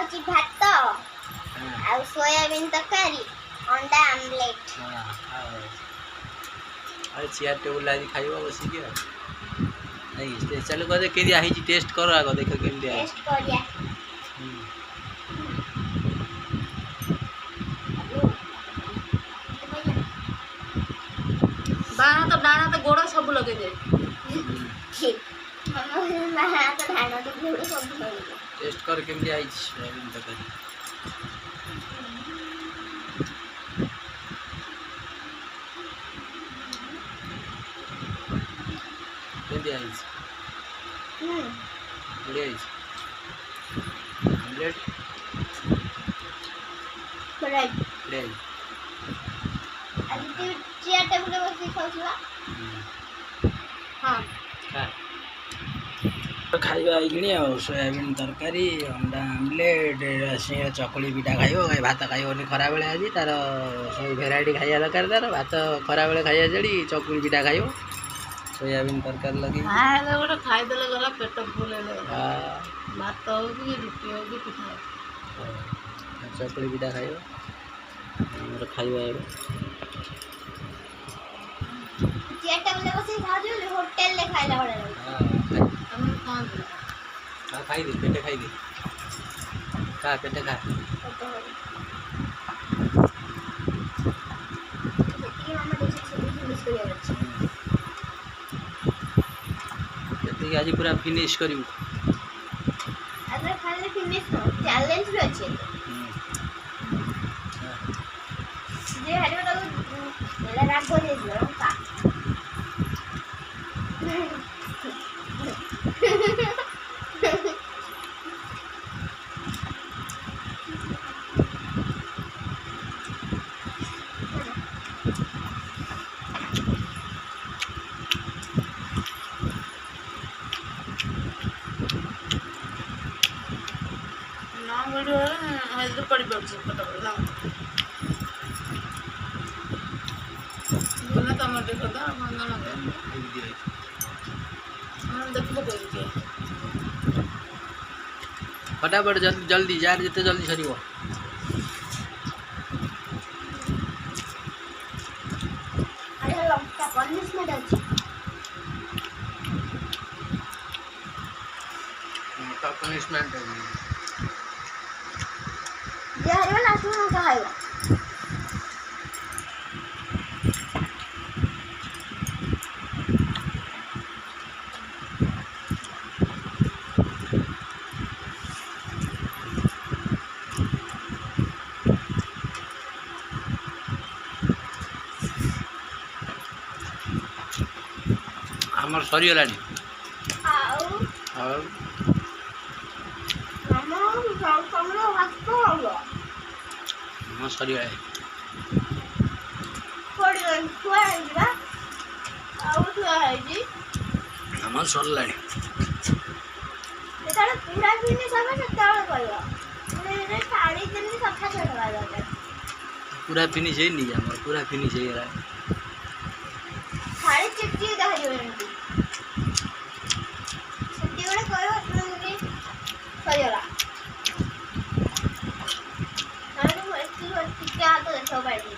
होची भात ଆଉ सोयाबीन तकारी अंडा आमलेट। हां अरे चेयर टेबल आज खाइबा बसिक नहीं चलो कहते के आई टेस्ट कर आग देख केमती टेस्ट करिया बाणा तो डाणा तो गोड़ सब लगे दे मामा तो धान तो गोड़ सब लगे टेस्ट कर केमती आई सोयाबीन तकारी केमती आई बढ़िया आई आमलेट बढ़िया बढ़िया आई आज तू चेयर टेबल पे बसी खाउछला हां खाइबा आइकनी आ सोयाबीन तरकारी अंडा आमलेट सिंह चकली पिठा खाइब भात खाइबनी खरा बेले आज तार सब भेराइटी खाइबा दरकार तार भात खरा बेले खाइबा जड़ी चकली पिठा खाइब सोयाबीन तरकारी लगी गोटे खाईदे गला पेट फुल भात हो कि रुटी हो कि पिठा चकली पिठा खाइब खाइबा चेयर टेबल पे बसी खाजो होटल ले खाइला बड़ा खाई दे पेटे खाई दे का पेटे खा आज पूरा फिनिश करू आज खाली फिनिश चैलेंज भी अच्छे जे हरियो तो मेरा राग हो जाए का पड़ी पड़े ना तुम देखो फटाफट जल्दी जार जिते जल्दी सर पनिशमेंट आमर सरीगला सरीगला आमर सरला पूरा फिनिश हम साड़ी सफा पूरा फिनिश है नहीं आमर पूरा फिनिश है साड़ी चिपचिप देखा सेटी गोटे करो सरीगला तो देखो पाइली